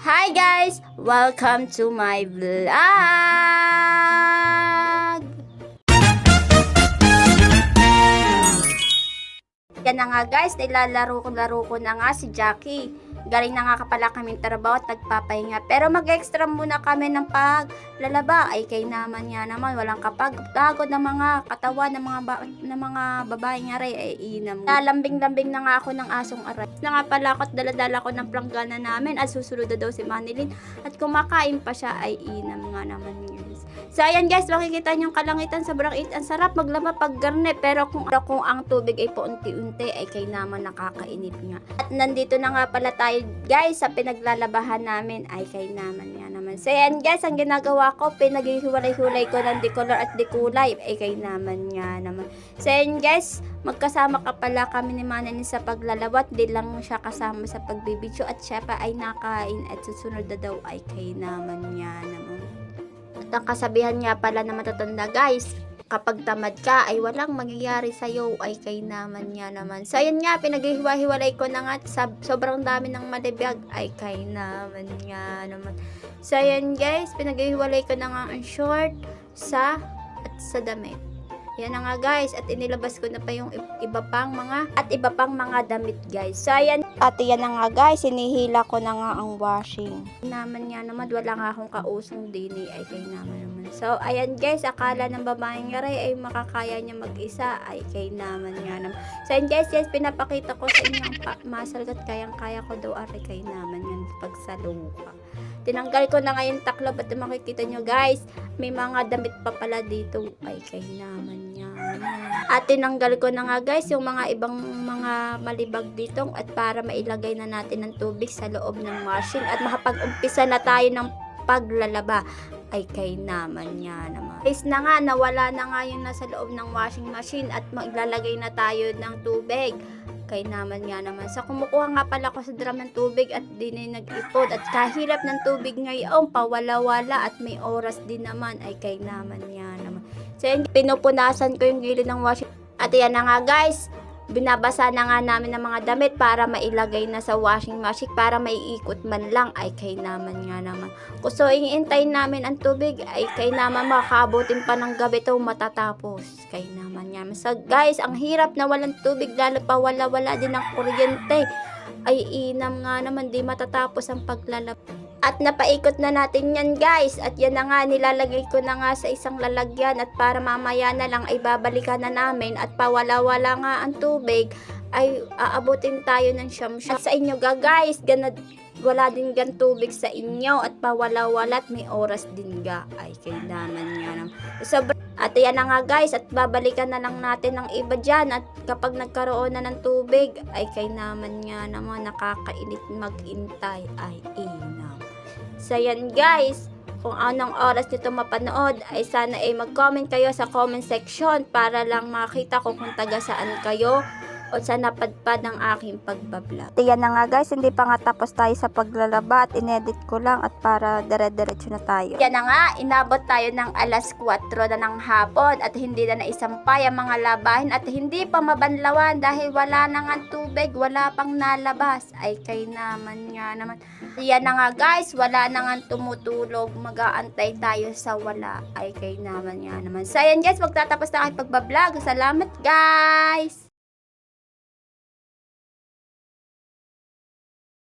Hi guys! Welcome to my vlog! Yan na nga guys, nilalaro ko na nga si Jackie. Galing na nga kapala kaming trabaho at nagpapahinga. Pero mag-extra muna kami ng paglalaba. Ay kay naman niya naman, walang kapag-pagod ng mga katawan ng mga babae nga rin ay inam. Lambing-lambing na nga ako ng asong aray. Na nga pala ako at daladala ko ng planggana namin at susunod daw si Manilin. At kumakain pa siya ay inam nga naman guys. So ayan guys, makikita nyo yung kalangitan, sobrang ang sarap maglaba pag garne. Pero kung ang tubig ay paunti-unti ay kay naman nakakainip nga. At nandito na nga pala tayo guys sa pinaglalabahan namin ay kay naman nga naman. So ayan guys, ang ginagawa ko, pinaghihiwalay-hulay ko ng decolor at dekulay ay kay naman nga naman. So ayan guys, magkasama ka pala kami ni Manilin sa paglalaba at di lang siya kasama sa pagbibidyo at siya pa ay nakain at susunod na daw ay kay naman nga naman. At ang kasabihan nga pala na matatanda guys, kapag tamad ka ay walang mangyayari sa'yo ay kay naman nga naman. So ayan nga, pinaghihiwa-hiwalay ko na nga sobrang dami ng malibag ay kay naman nga naman. So ayan guys, pinaghihiwalay ko na nga ang short sa damit. Yan na nga guys, at inilabas ko na pa yung iba pang mga damit guys. So ayan, at yan na nga guys, hinihila ko na nga ang washing. Naman nga naman, wala nga akong kausong dini ay kay naman naman. So ayan guys, akala ng babaeng ngaray ay makakaya niya mag-isa ay kay naman nga naman. So ayan guys, pinapakita ko sa inyo ang muscle at kayang-kaya ko daw ay kay naman yan pagsaluka. Tinanggal ko na ngayon taklob at makikita nyo guys, may mga damit pa pala dito ay kay naman yan. At tinanggal ko na nga guys yung mga ibang mga malibag dito at para mailagay na natin ng tubig sa loob ng machine at makapag-umpisa na tayo ng paglalaba ay kay naman yan naman. Guys na nga, nawala na nga yung nasa loob ng washing machine at maglalagay na tayo ng tubig. Kay naman nga naman. So, kumukuha nga pala ko sa drum ng tubig at di na nag-ipod. At kahirap ng tubig ngayon, pawala-wala at may oras din naman ay kay naman nga naman. So, yan, pinupunasan ko yung gilid ng washing. At yan na nga guys, binabasa na nga namin ng mga damit para mailagay na sa washing machine para maiikot man lang ay kay naman nga naman. So, iintayin namin ang tubig ay kay naman makakabutin pa ng gabi ito matatapos. Kay naman nga. So, guys, ang hirap na walang tubig lalo pa wala din ang kuryente. Ay inam nga naman, di matatapos ang paglalaba. At napaikot na natin yan guys. At yan na nga, nilalagay ko na nga sa isang lalagyan. At para mamaya na lang ay babalikan na namin. At pawala-wala nga ang tubig ay aabutin tayo ng siyam-siyam. At sa inyo guys, wala din gan tubig sa inyo. At pawala-wala at may oras din ga. Ay kay naman nga naman. At yan na nga guys, at babalikan na lang natin ng iba dyan. At kapag nagkaroon na ng tubig, ay kay naman nga naman nakakainit mag-intay ay inam. So yan guys, kung anong oras nito mapanood, ay sana ay mag-comment kayo sa comment section para lang makita ko kung taga saan kayo o sa napadpad ng aking pagbablog. Yan na nga guys, hindi pa nga tapos tayo sa paglalaba at inedit ko lang at para dire-diretso na tayo. Yan na nga, inabot tayo ng alas 4 na ng hapon at hindi na naisampay ang mga labahin at hindi pa mabanlawan dahil wala na nga tubig, wala pang nalabas. Ay kay naman nga naman. Yan na nga guys, wala na nga tumutulog, mag-aantay tayo sa wala. Ay kay naman nga naman. So yan guys, magtatapos na kayo pagbablog. Salamat guys!